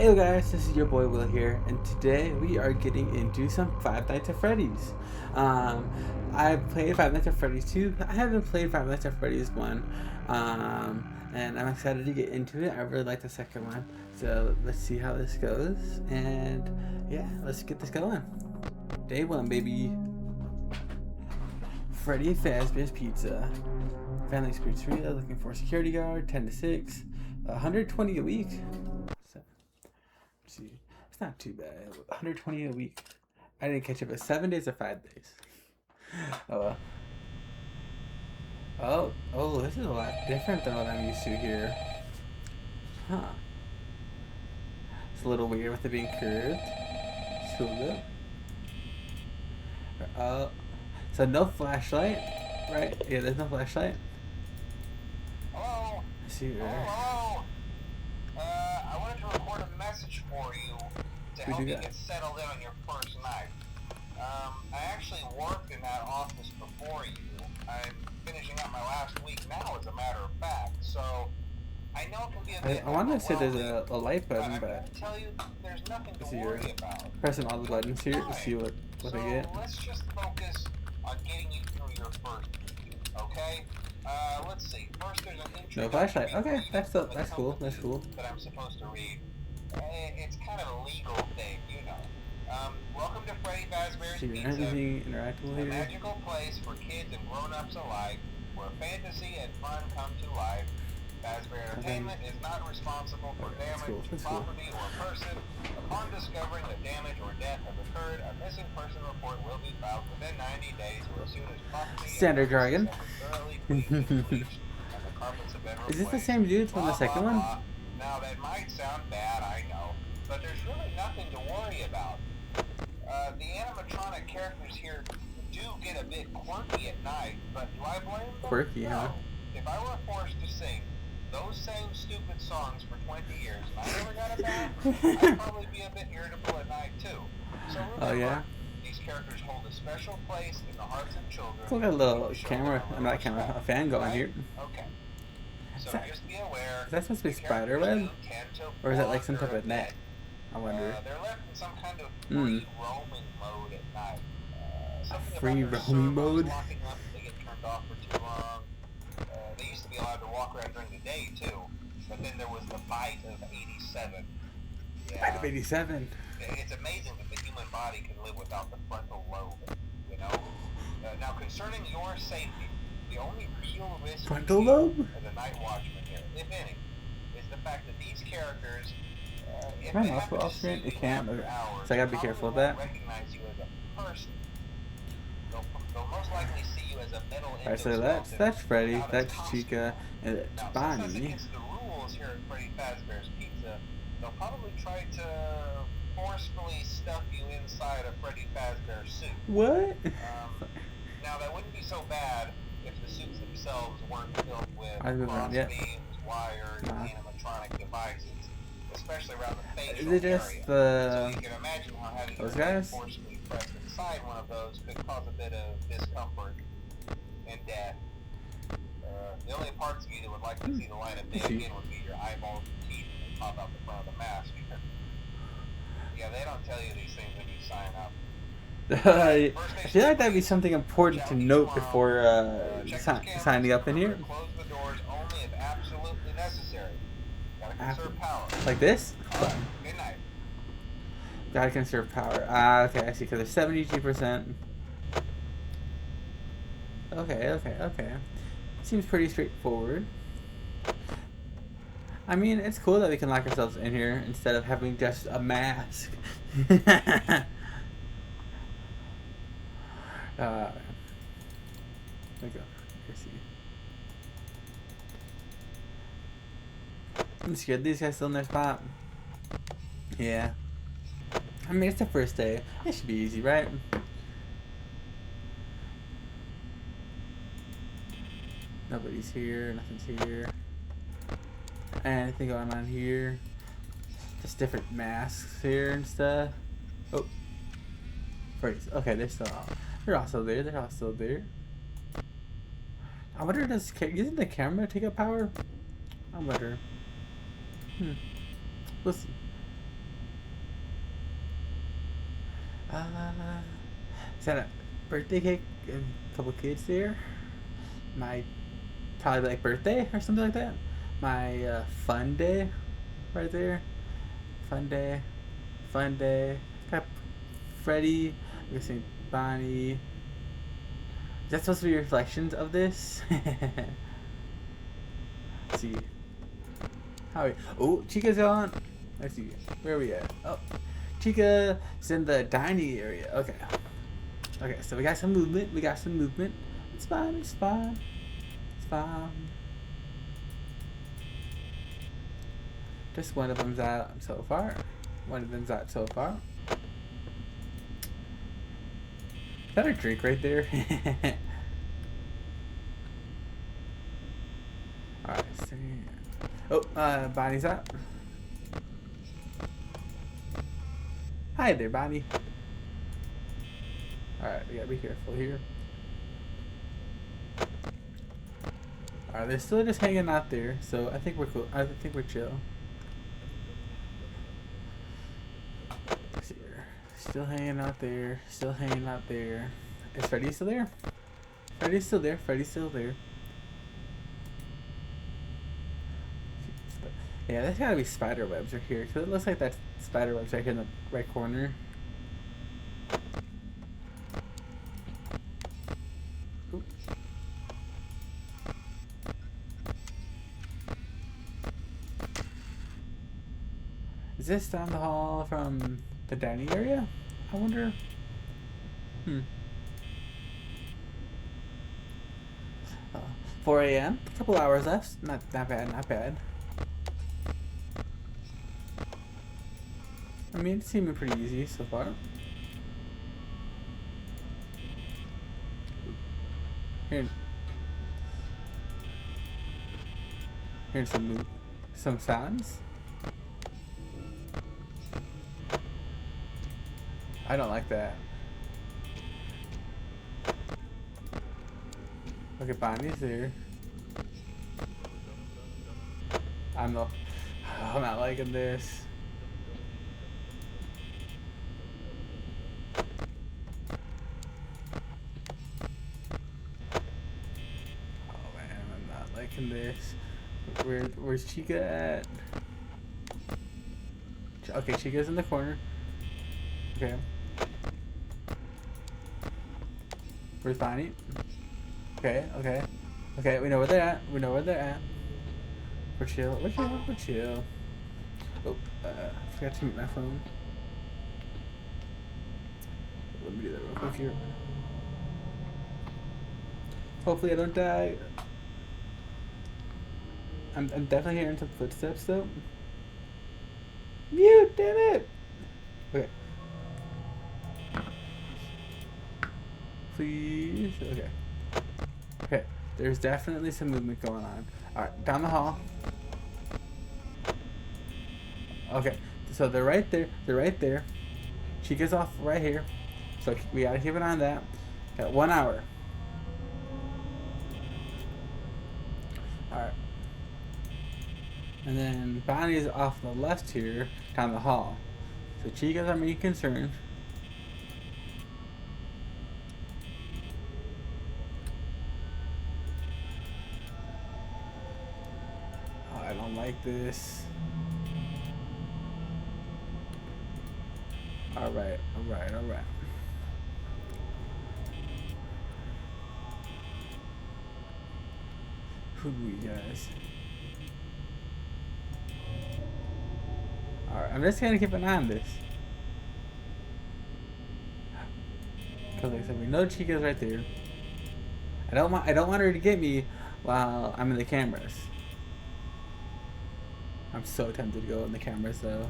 Hey guys, this is your boy Will here, and today we are getting into some Five Nights at Freddy's. Um, I've played Five Nights at Freddy's 2. I haven't played Five Nights at Freddy's 1, and I'm excited to get into it. I really like the second one, so let's see how this goes, and yeah, let's get this going. Day 1, baby. Freddy Fazbear's Pizza. Family Experience 3, looking for a security guard, 10 to 6, 120 a week. See, it's not too bad. 120 a week. I didn't catch up at 7 days or 5 days. Oh, this is a lot different than what I'm used to here. Huh. It's a little weird with it being curved. Cool. So no flashlight, right? Yeah, there's no flashlight. Hello? Let's see here. Hello? I wanted to record a message for you to help you get settled in on your first night. I actually worked in that office before you. I'm finishing up my last week now, as a matter of fact, so I know it can be a bit I wanted to say there's a light button, but I'm tell you, there's nothing to worry about. Pressing all the buttons here to see what I get. Let's just focus on getting you through your first week, okay? Let's see. First, there's an intro. No flashlight. Okay, that's cool. That's cool. That I'm supposed to read. It's kind of a legal thing, you know. Welcome to Freddy Fazbear's Pizza. Anything interactable here? A magical place for kids and grown-ups alike, where fantasy and fun come to life. Fazbear Entertainment is not responsible for damage to property or person. Upon discovering that damage or death have occurred, a missing person report will be filed within 90 days or as soon as property Standard jargon. Is this the same dude from the second one? Now that might sound bad, I know, but there's really nothing to worry about. The animatronic characters here do get a bit quirky at night, but do I blame them? Quirky, no. huh? If I were forced to sing those same stupid songs for 20 years and I never got it back, I'd probably be a bit irritable at night too. So remember, these characters hold a special place in the hearts of children. Look at a little camera, not camera, a fan going here. Okay. So just be aware. Is that supposed to be spider web? Or is that like some type of net? I wonder. They're left in some kind of free roaming mode at night. Free roaming mode? Locking up if they get turned off for too long. They used to be allowed to walk around during the day too. But then there was the bite of 87. Yeah. Bite of 87? It's amazing that the human body can live without the frontal lobe, you know? Now concerning your safety, the only real risk frontal lobe? as a night watchman here, if any, is the fact that these characters, if Can I they mouse happen off to screen? see It you can't. after hours, So I gotta be careful of that. recognize you as a person. They'll most likely see you as a metal. Alright, so that's Freddy, that's Chica, and it's Bonnie. Since that's against the rules here at Freddy Fazbear's Pizza, they'll probably try to forcefully stuff you inside a Freddy Fazbear suit. What? Now that wouldn't be so bad if the suits themselves weren't filled with cross beams, wires, animatronic devices, especially around the facial area. Is it just the... So you can imagine how having those your guys? forcefully pressed inside one of those could cause a bit of discomfort and death. The only parts of you that would like to see the light of day again would be your eyeballs and teeth that pop out the front of the mask. Yeah, they don't tell you these things when you sign up. I feel like that'd be something important to note before signing up in here. Close the doors only if absolutely necessary. Gotta conserve power. Like this? Good night. Gotta conserve power. Okay, I see, because it's 72%. Okay. Seems pretty straightforward. I mean, it's cool that we can lock ourselves in here instead of having just a mask. There we go. I'm scared these guys still in their spot. Yeah. I mean, it's the first day. It should be easy, right? Nobody's here. Nothing's here. Anything going on here? Just different masks here and stuff. Oh. Freddy's. Okay, they're also there. They're also there. I wonder, using the camera take up power? I wonder. We'll see. Uh, is that a birthday cake and a couple kids there? My probably like birthday or something like that. My fun day right there. Fun day. Fun day. Got Freddy. I'm guessing Bonnie. Is that supposed to be reflections of this? Let's see. How are we? Oh, Chica's on. Let's see. Where are we at? Oh, Chica is in the dining area. Okay. Okay, so we got some movement. We got some movement. It's fine. It's fine. It's fine. Just one of them's out so far. One of them's out so far. Is that a drink right there? Alright, so... Oh, Bonnie's out. Hi there, Bonnie. Alright, we gotta be careful here. Alright, they're still just hanging out there, so I think we're cool. I think we're chill. Let's see here. Still hanging out there. Still hanging out there. Is Freddy still there? Freddy's still there. Freddy's still there. Yeah, there's gotta be spider webs right here, because it looks like that spider webs right here in the right corner. Oops. Is this down the hall from the dining area? I wonder. 4 a.m. A couple hours left. Not bad. Not bad. I mean, it's seeming pretty easy so far. Here's some sounds. I don't like that. Okay, Bonnie's there. I'm not liking this. Oh man, I'm not liking this. Where's Chica at? Okay, Chica's in the corner. Okay. Where's Bonnie? Okay, okay. Okay, we know where they're at. We know where they're at. We're chill. We're chill. We're chill. Oh, forgot to mute my phone. Let me do that real quick here. Hopefully I don't die. I'm definitely hearing some footsteps though. Mute, damn it! Okay. Please. Okay. Okay. There's definitely some movement going on. Alright, down the hall. Okay. So they're right there. They're right there. Chica's off right here. So we gotta keep an eye on that. Got 1 hour. Alright. And then Bonnie's off the left here, down the hall. So Chica's our main concern. Oh, I don't like this. Alright, alright, alright. Who do we guys? Alright, I'm just gonna keep an eye on this. Cause like I said, we know Chica's right there. I don't want her to get me while I'm in the cameras. I'm so tempted to go in the cameras though.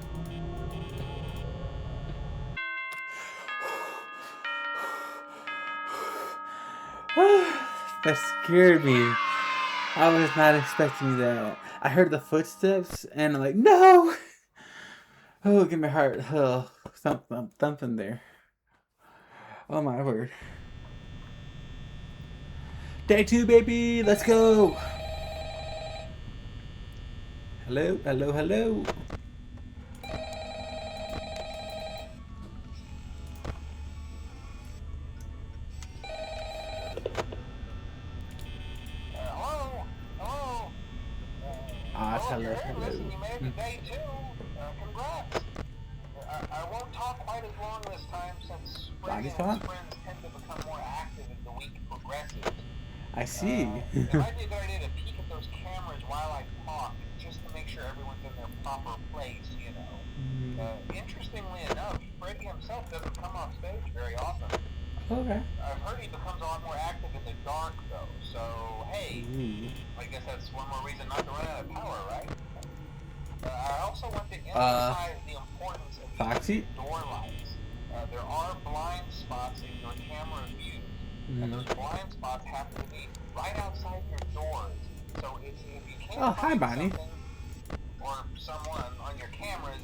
That scared me. I was not expecting that. I heard the footsteps and I'm like, no! Oh, get my heart. Oh, thumping there. Oh my word. Day 2, baby! Let's go! Hello, hello, hello. Hello, Hey, hello. listen, you made it to day 2. Congrats. I won't talk quite as long this time since Freddy and his friends tend to become more active as the week progresses. I see. It might be a good idea to peek at those cameras while I talk, just to make sure everyone's in their proper place, you know. Interestingly enough, Freddy himself doesn't come off stage very often. Okay. I've heard he becomes a lot more active in the dark, though, so hey, I guess that's one more reason not to run out of power, right? I also want to emphasize the importance of using door lights. There are blind spots in your camera views, and those blind spots happen to be right outside your doors. So if you can't find something or someone on your cameras,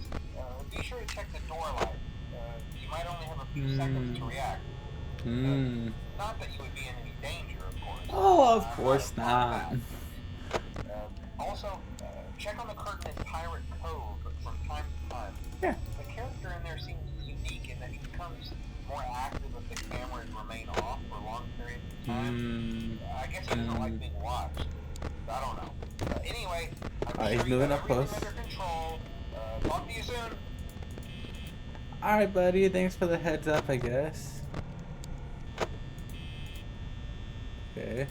be sure to check the door light. You might only have a few seconds to react. Not that you would be in any danger, of course. Oh, of course not. Also, check on the curtain in Pirate Cove from time to time. Yeah. The character in there seems unique in that he becomes more active if the cameras remain off for long periods of time. I guess he doesn't like being watched. I don't know. Anyway, I'm sure he's moving up close. Under control. Talk to you soon. Alright, buddy. Thanks for the heads up, I guess. Okay.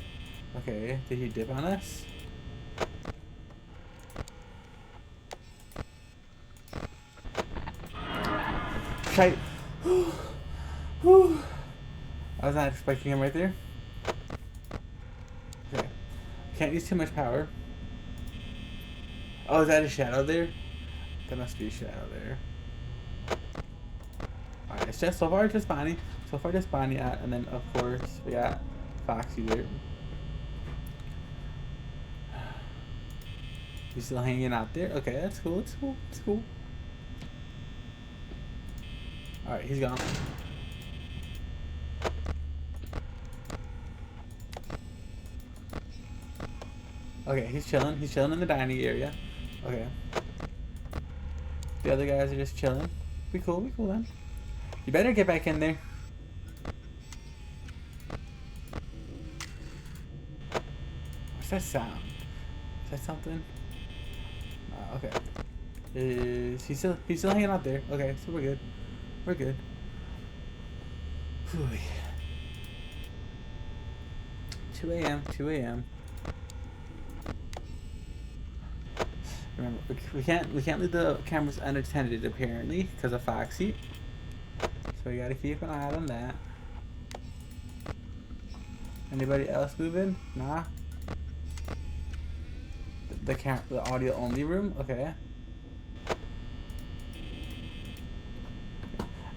Okay. Did he dip on us? Shite. I was not expecting him right there. Okay. Can't use too much power. Oh, is that a shadow there? There must be a shadow there. Alright, it's just so far just Bonnie. So far just Bonnie out, and then of course we got Foxy there. He's still hanging out there. Okay, that's cool. It's cool. It's cool. Alright, he's gone. Okay, he's chilling. He's chilling in the dining area. Okay. The other guys are just chilling. We cool then. You better get back in there. What's that sound? Is that something? Okay. Is he's still hanging out there? Okay, so we're good. We're good. Whew. 2 a.m. 2 a.m. Remember, we can't leave the cameras unattended apparently because of Foxy. So we gotta keep an eye out on that. Anybody else moving? Nah. The audio only room. Okay.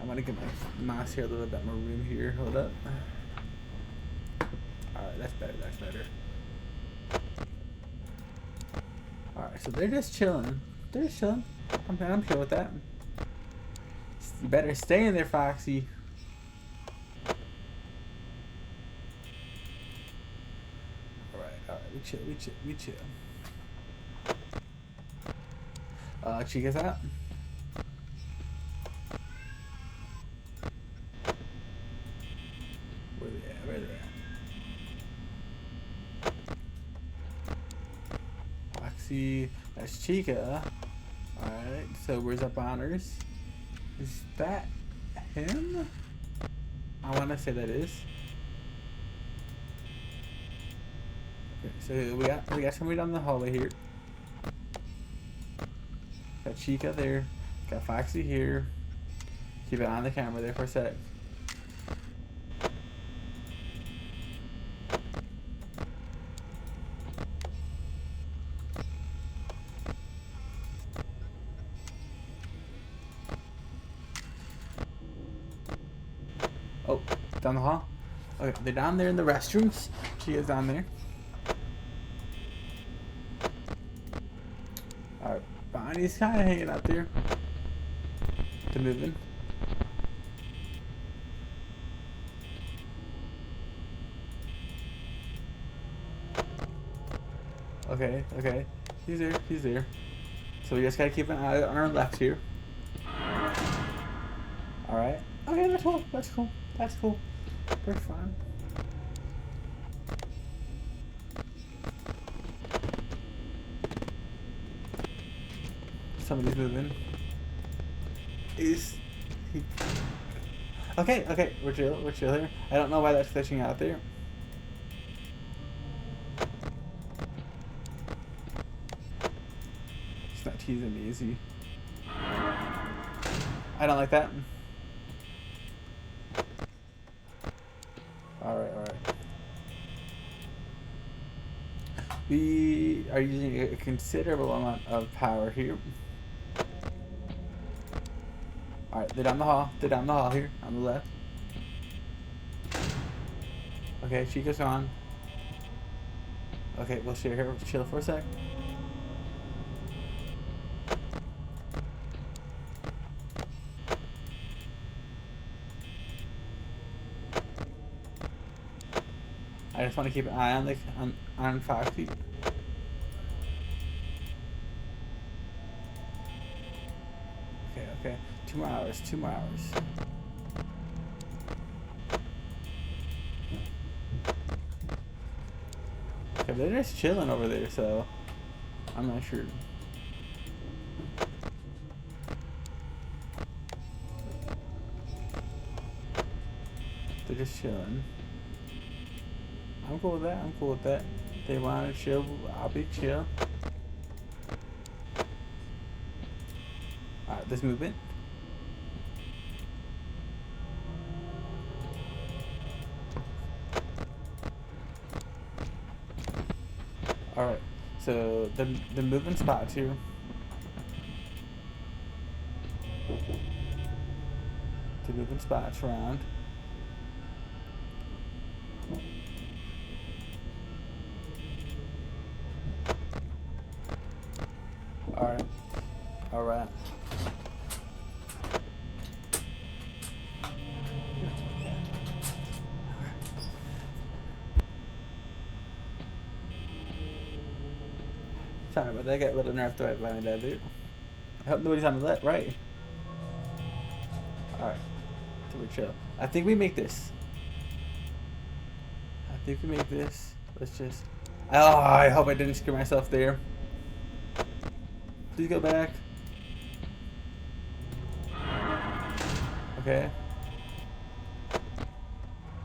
I'm gonna get my mouse here a little bit more room here. Hold up. Alright, that's better. That's better. Alright, so they're just chilling. They're just chilling. I'm chill with that. You better stay in there, Foxy. Alright, we chill. Chica's out. Where they at? Foxy, that's Chica. Alright, so where's up honors? Is that him? I wanna say that is. Okay, so we got somebody down the hallway here. Got Chica there. Got Foxy here. Keep it on the camera there for a sec. Oh, down the hall? Okay, they're down there in the restrooms. Chica's down there. Alright, Bonnie's kind of hanging out there. They're moving. Okay. He's there. So we just gotta keep an eye on our left here. Alright. Okay, that's cool. We're fine. somebody's moving. Is he... Okay, we're chill here. I don't know why that's glitching out there. He's not teasing me, is he? I don't like that. Alright. We are using a considerable amount of power here. Alright, they're down the hall. Here, on the left. Okay, Chica's gone. Okay, we'll share here. We'll chill for a sec. I just want to keep an eye on Foxy. Okay. 2 more hours. Okay, they're just chilling over there, so I'm not sure. They're just chilling. I'm cool with that. They want to chill, I'll be chill. Alright, there's movement. Alright, so the moving spots here. The moving spots around. Alright. Sorry about that, I got a little nerfed right behind that dude. I hope nobody's on the left, right? Alright, so we're chill. I think we make this. Let's just... Oh, I hope I didn't screw myself there. Please go back. Okay.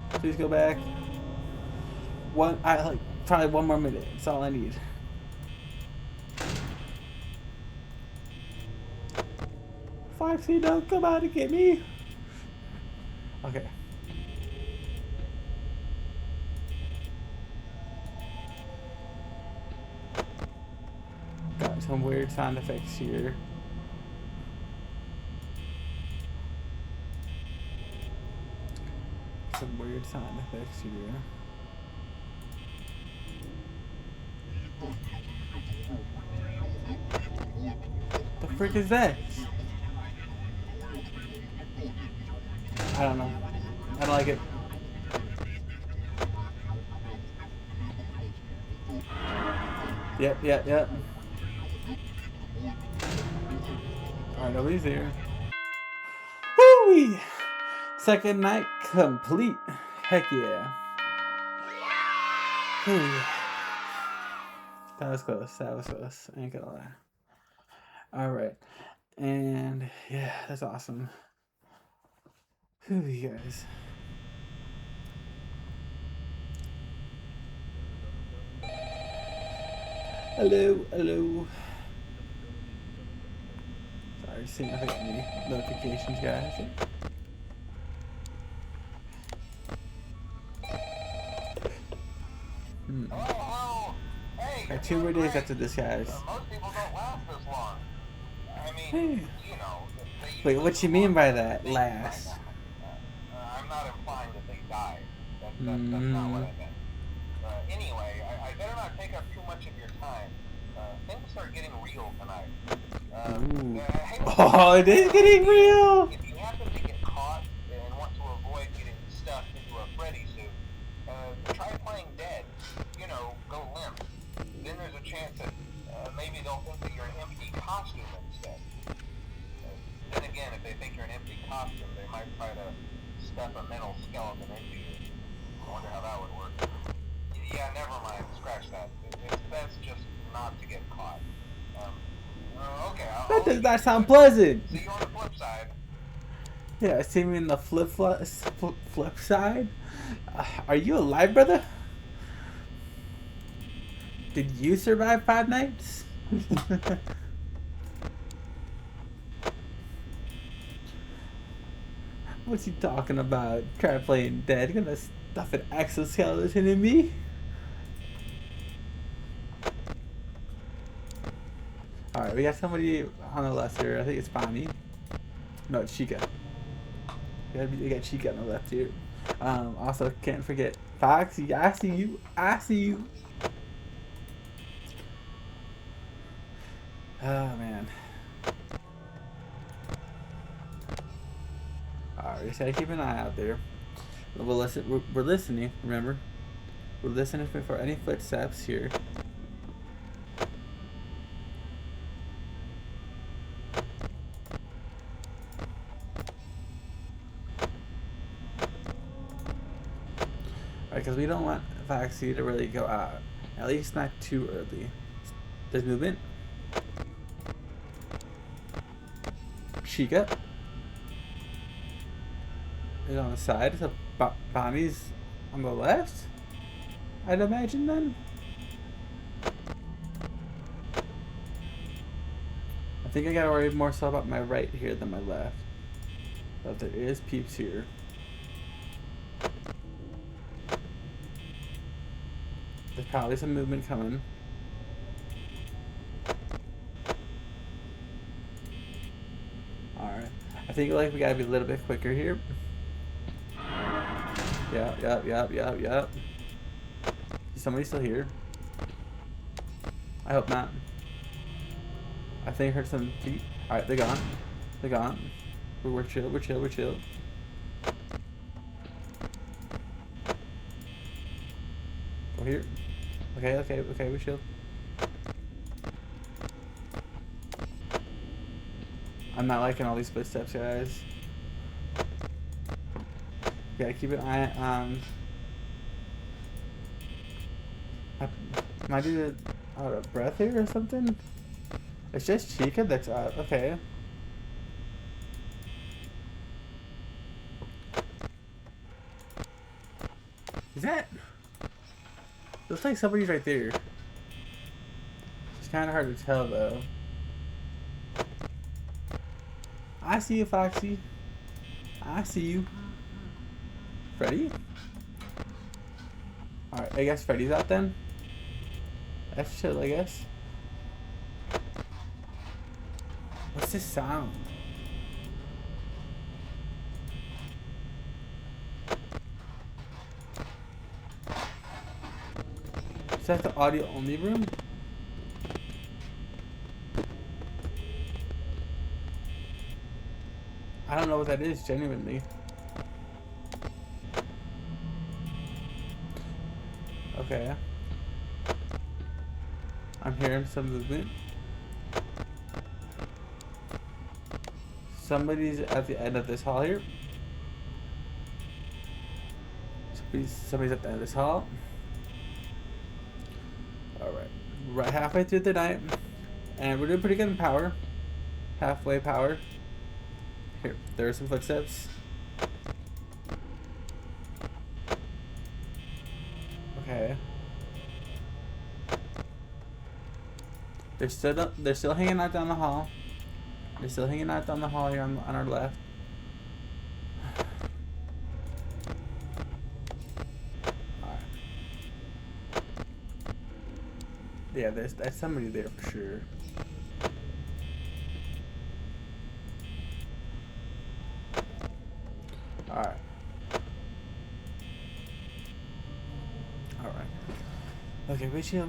Please go back. Probably 1 more minute. That's all I need. Foxy, don't come out and get me. Okay. Got some weird sound effects here. The frick is that? I don't know. I don't like it. Yep. Alright, nobody's here. Woo-wee! Second night complete. Heck yeah. Whew. That was close. I ain't gonna lie. Alright. And yeah, that's awesome. Whew, you guys. Hello. Sorry, seeing if I got any notifications, guys. Oh, hey, Got 2 more days after this, guys. Most people don't last this long. I mean, you know. Wait, what you mean by that? Last? I'm not implying that they died. That's not what I meant. Anyway, I better not take up too much of your time. Things are getting real tonight. Oh, it is getting real! If you happen to get caught and want to avoid getting stuffed into a Freddy suit, try playing dead. You know, go limp. Then there's a chance that maybe they'll think that you're an empty costume instead. Then again, if they think you're an empty costume, they might try to stuff a mental skeleton into you. I wonder how that would work. Yeah, never mind. Scratch that. It's best just not to get caught. Okay, That does not sound pleasant. See you on the flip side. Yeah, see me in the flip side. Are you alive, brother? Did you survive 5 nights? What's he talking about? Try playing dead. Gonna stuff an exoskeleton in me? Alright, we got somebody on the left here. I think it's Bonnie. No, it's Chica. We got Chica on the left here. Also, can't forget Foxy. I see you. I see you. Oh, man. Alright, just gotta keep an eye out there. We're listening, remember? We're listening for any footsteps here. Because we don't want Foxy to really go out. At least not too early. There's movement. Chica is on the side, so Bonnie's on the left, I'd imagine then. I think I gotta worry more so about my right here than my left. But there is peeps here. There's probably some movement coming. Alright. I think like we gotta be a little bit quicker here. Yep. Is somebody still here? I hope not. I think I heard some feet. Alright, they're gone. They're gone. We're chill. Go here. Okay, we're chill. I'm not liking all these footsteps, guys. Gotta keep an eye on. Am I doing out of breath here or something? It's just Chica that's out. Okay. Is that? Looks like somebody's right there. It's kind of hard to tell though. I see you, Foxy. I see you. Freddy? Alright, I guess Freddy's out then. That's chill, I guess. What's this sound? Is that the audio only room? I don't know what that is, genuinely. Okay. I'm hearing some movement. Somebody's at the end of this hall here. Somebody's at the end of this hall. Alright. Right halfway through the night. And we're doing pretty good in power. Halfway power. Here, there are some footsteps. Okay. They're still hanging out down the hall. They're still hanging out down the hall here on our left. Alright. Yeah, there's somebody there for sure. Alright. Alright. Okay, we chill.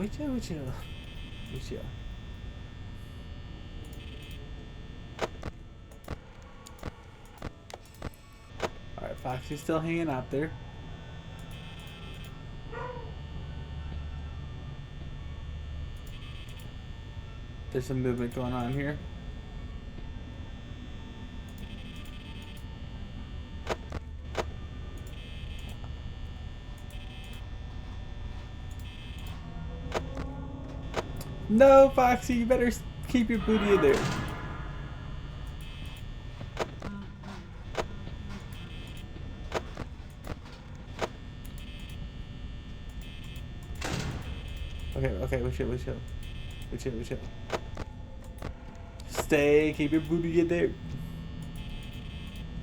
Alright, Foxy's still hanging out there. There's some movement going on here. No, Foxy, you better Keep your booty in there. Okay, we chill. Stay, keep your booty in there.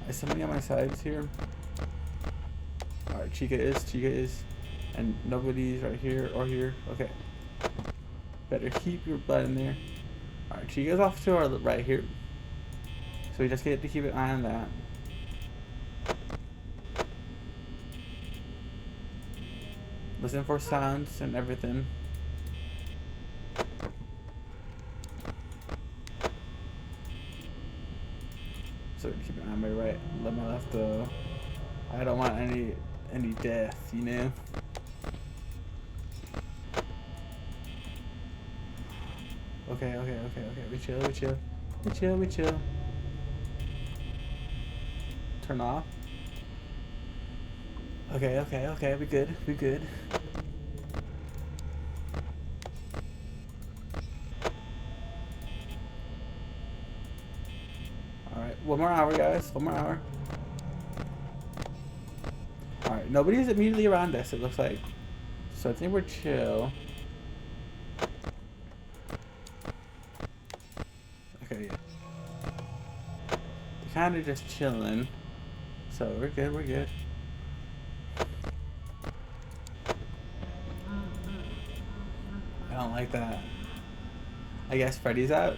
Is somebody on my sides here? Alright, Chica is. And nobody's right here or here. Okay. Better keep your butt in there. Alright, Chica's off to our right here. So we just get to keep an eye on that. Listen for sounds and everything. So keep an eye on my right, let my left go. I don't want any death, you know? Okay. We chill. Turn off. Okay. We good. Alright, one more hour, guys. One more hour. Alright, nobody's immediately around us, it looks like. So I think we're chill. Okay, yeah. They're kind of just chilling. So we're good. I don't like that. I guess Freddy's out.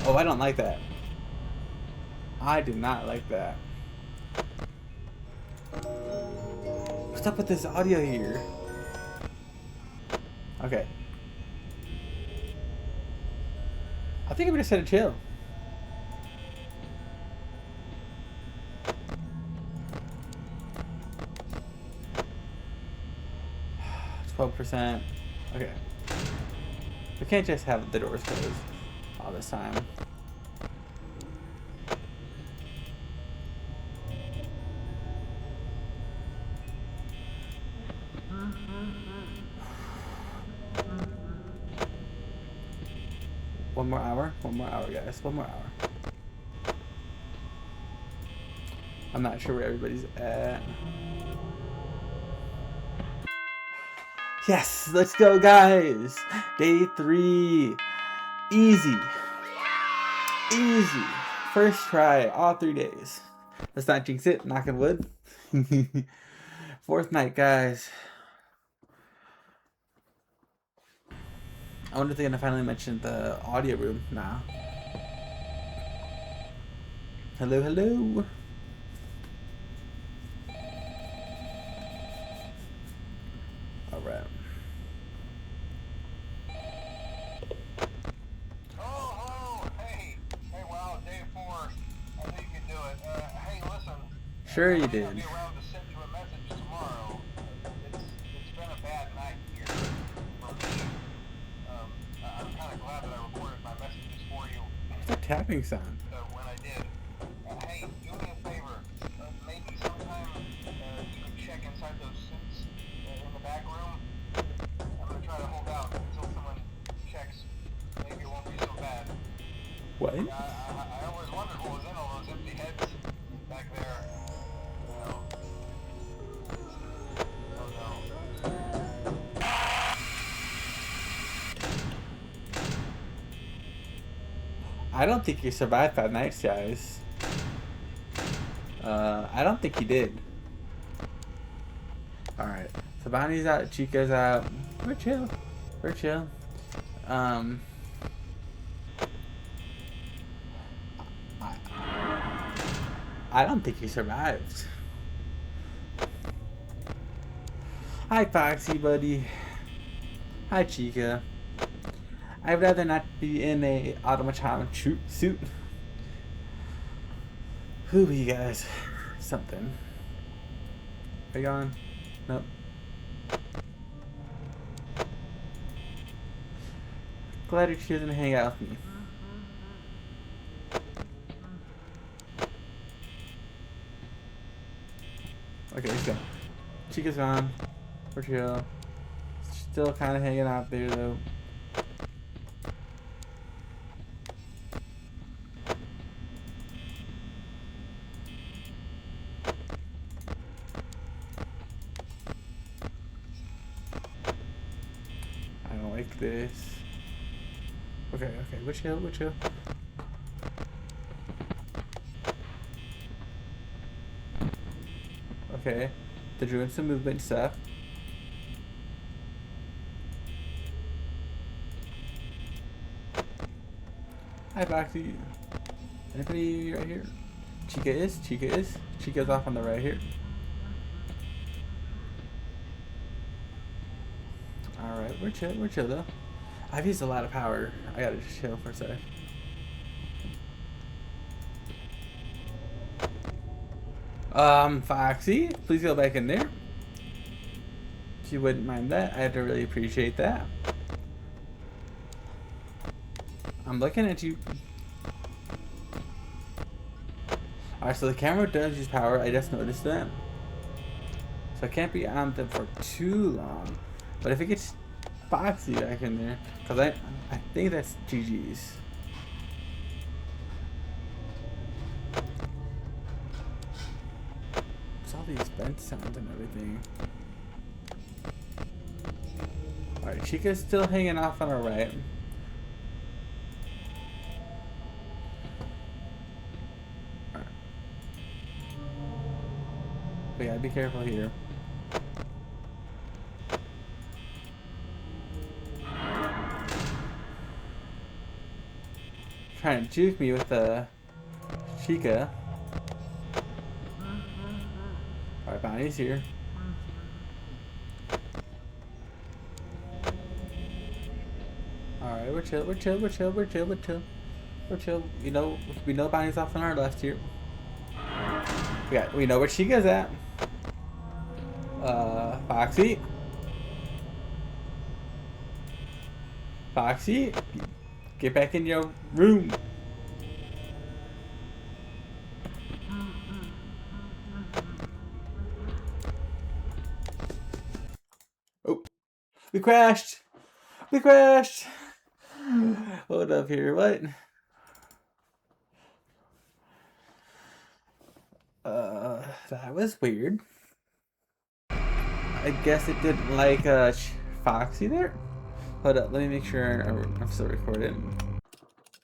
Oh, I don't like that. I do not like that. What's up with this audio here? Okay. I think I'm just gonna chill. 12%. Okay. We can't just have the doors closed all this time. One more hour, guys. One more hour. I'm not sure where everybody's at. Yes, let's go, guys. Day 3. Easy. First try, all 3 days. Let's not jinx it, knock on wood. 4th night, guys. I wonder if they're gonna finally mention the audio room now. Hello. Alright. Hey, wow, day 4. I knew you could do it. Hey, listen. Sure you did. I'll be around to send you a message tomorrow. It's been a bad night here for me. I'm kind of glad that I recorded my messages for you. What's that tapping sound? When I did. Hey, do me a favor. Maybe sometime you can check inside those suits in the back room. I'm going to try to hold out until someone checks. Maybe it won't be so bad. What? I always wondered what was in all those empty heads back there. You know. Oh no. I don't think you survived 5 nights, guys. I don't think he did. Alright. So Bonnie's out, Chica's out. We're chill. I don't think he survived. Hi, Foxy, buddy. Hi, Chica. I'd rather not be in a automaton suit. Who you guys? Something. Are you gone? Nope. Glad you're choosing to hang out with me. Okay, let's go. Chica's gone. We're chill. Still kind of hanging out there though. I don't like this. Okay, we're chill, we're chill. Okay, they're doing some movement stuff. Hi, Foxy. Anybody right here? Chica is. Chica's off on the right here. Alright, we're chill though. I've used a lot of power. I gotta just chill for a sec. Foxy, please go back in there. If you wouldn't mind that, I'd really appreciate that. I'm looking at you. Alright, so the camera does use power. I just noticed that. So I can't be on them for too long. But if it gets Foxy back in there, because I think that's GG's. It's all these vent sounds and everything. Alright, Chica's still hanging off on our right. Alright. We gotta be careful here. Trying to juke me with the Chica. Alright, Bonnie's here. Alright, we're chill. We know Bonnie's off on our left here. We know where Chica's at. Foxy. Foxy, get back in your room. Oh, we crashed. Hold up here, what? That was weird. I guess it didn't like Foxy there. Hold up, let me make sure I'm still recording.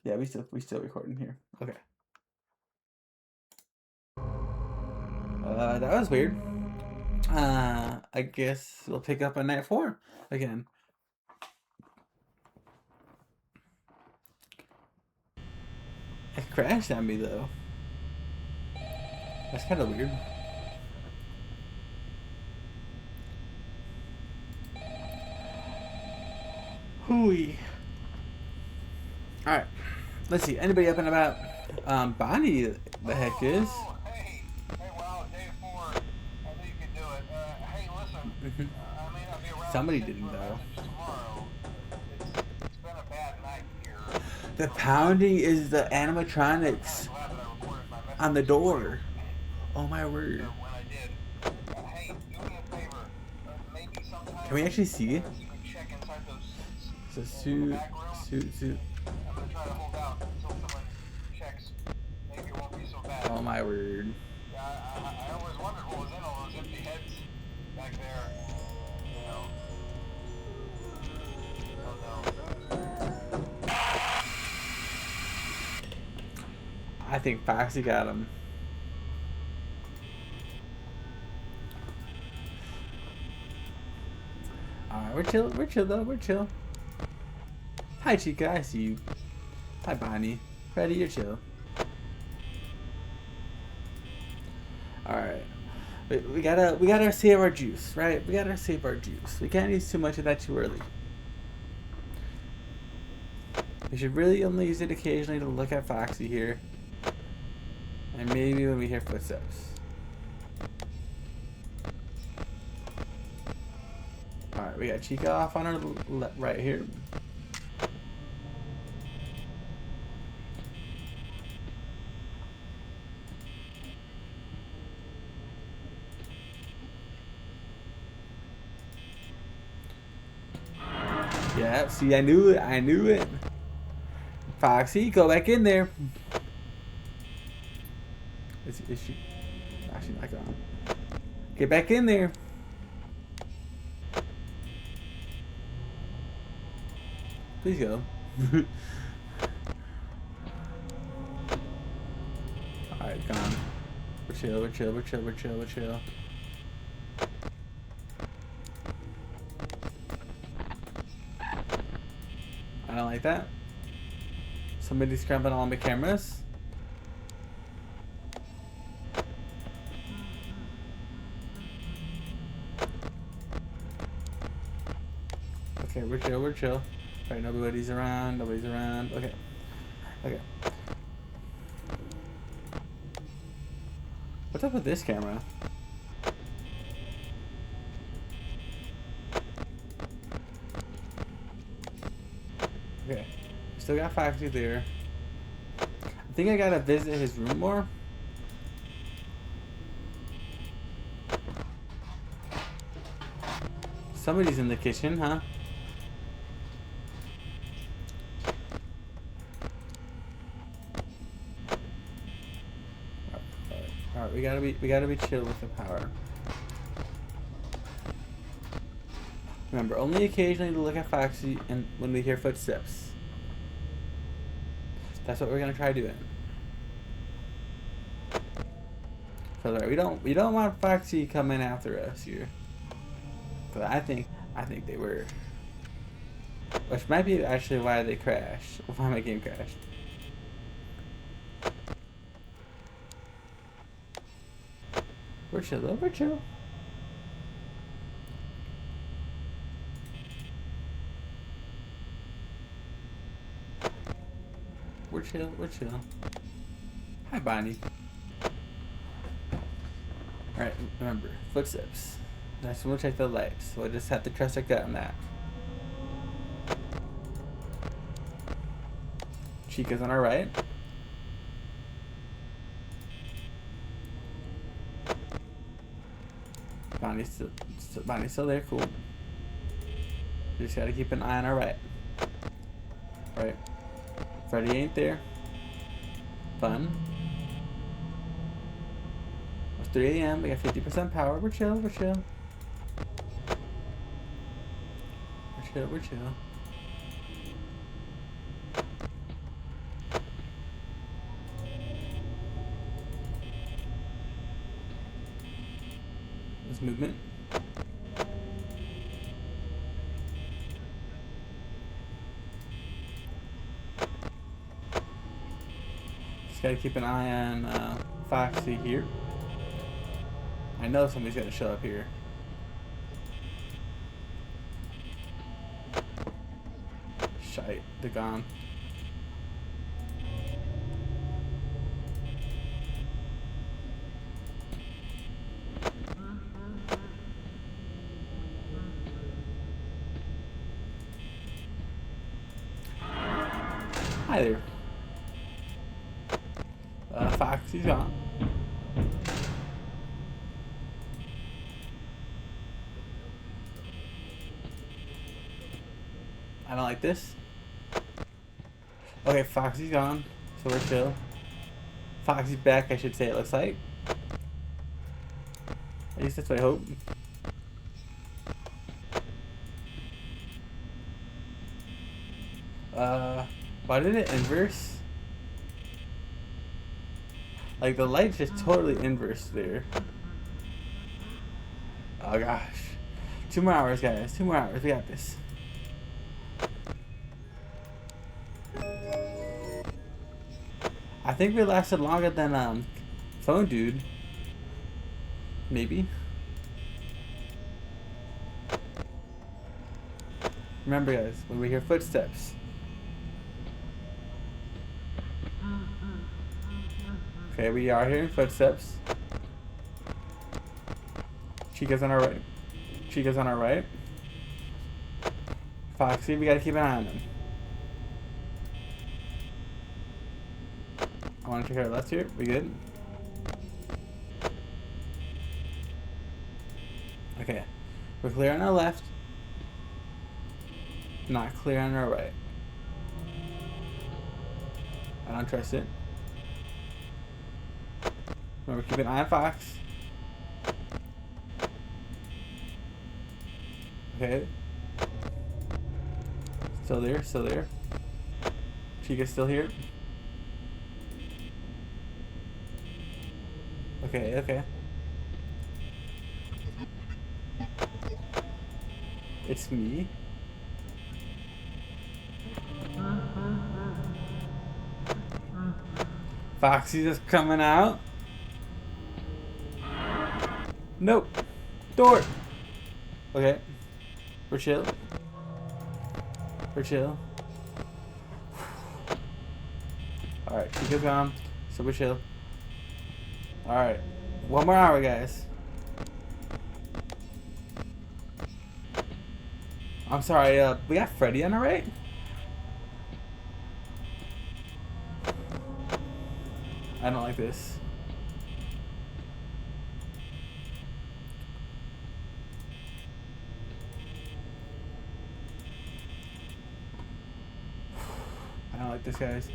Yeah, we still recording here. Okay. That was weird. I guess we'll pick up on night 4 again. It crashed on me though. That's kind of weird. Hooey. Alright. Let's see. Anybody up and about? Bonnie, the heck is. Hey, wow, day 4. I knew you could do it. Hey, listen. I may not be around. Somebody didn't though. Tomorrow. It's been a bad night here. The pounding is the animatronics on the door. Oh my word. Hey, do me a favor. Maybe sometime. Can we actually see it? You can check inside those. So suit. I'm gonna try to hold out until someone checks. Maybe it won't be so bad. Oh my word. I always wondered what was in all those empty heads back there. You know. Oh no. I think Foxy got him. Alright, we're chill. Hi Chica, I see you. Hi Bonnie. Freddy, you're chill. Alright. We gotta save our juice, right? We gotta save our juice. We can't use too much of that too early. We should really only use it occasionally to look at Foxy here. And maybe when we hear footsteps. Alright, we got Chica off on our right here. Yeah, see, I knew it. I knew it. Foxy, go back in there. Is she? Oh, she's not gone. Get back in there. Please go. Alright, gone. We're chill, we're chill, we're chill, we're chill, we're chill. I don't like that. Somebody's scrambling all my cameras. Okay, we're chill, we're chill. Alright, nobody's around, nobody's around. Okay. Okay. What's up with this camera? Okay. Still got Foxy there. I think I gotta visit his room more. Somebody's in the kitchen, huh? Alright, we gotta be chill with the power. Remember, only occasionally to look at Foxy and when we hear footsteps. That's what we're gonna try doing. So we don't want Foxy coming after us here. But I think they were. Which might be actually why they crashed. Why my game crashed. We're chill though, we're chill. We're chill, we're chill. Hi, Bonnie. Alright, remember, footsteps. Next one, we'll check the lights. So I just have to trust our gut on that. Chica's on our right. Bonnie's still there, cool. We just gotta keep an eye on our right. Right. Freddy ain't there. Fun. It's 3 a.m. We got 50% power. We're chill, we're chill. We're chill, we're chill. This movement. Just gotta keep an eye on Foxy here. I know somebody's gonna show up here. Shite, they're gone. Hi there. Foxy's gone. I don't like this. Okay, Foxy's gone, so we're chill. Foxy's back, I should say, it looks like. At least that's what I hope. Why did it inverse? Like, the light's just totally inverse there. Oh gosh. 2 more hours, guys. 2 more hours. We got this. I think we lasted longer than Phone Dude. Maybe. Remember, guys, when we hear footsteps. Okay, we are hearing footsteps. Chica's on our right. Chica's on our right. Foxy, we gotta keep an eye on him. I wanna check our left here. We good? Okay. We're clear on our left. not clear on our right. I don't trust it. Remember, keep an eye on Fox. Okay. Still there, still there. Chica's still here. Okay, okay. It's me. Foxy's just coming out. Nope. Door. Okay. We're chill. We're chill. Alright, Chica's gone. So we're chill. Alright. 1 more hour, guys. I'm sorry, we got Freddy on our right? I don't like this. I don't like this, guys.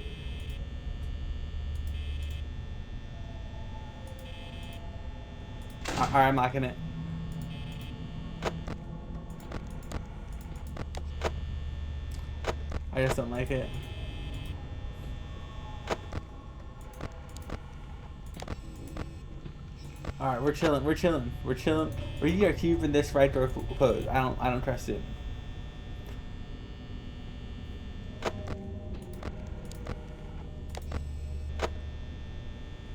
Alright, I'm locking it. I just don't like it. Alright, we're chilling, we're chilling, we're chilling. We are keeping this right door closed. I don't trust it.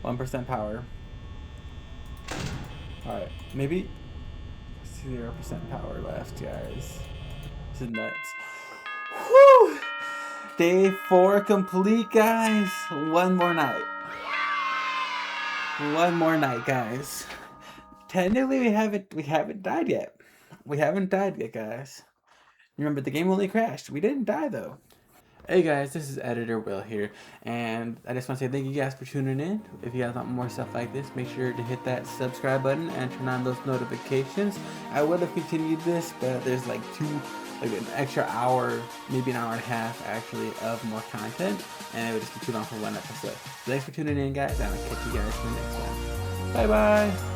%1 power. Alright, maybe 0% power left, guys. This is nuts. Whew! Day 4 complete, guys. One more night. One more night, guys. Technically, we haven't died yet. We haven't died yet, guys. Remember, the game only crashed. We didn't die though. Hey guys, this is Editor Will here, and I just want to say thank you guys for tuning in. If you guys want more stuff like this, make sure to hit that subscribe button and turn on those notifications. I would have continued this, but there's like an extra hour, maybe an hour and a half actually, of more content, and it would just be too long for one episode. So thanks for tuning in, guys, and I'll catch you guys in the next one. Bye bye!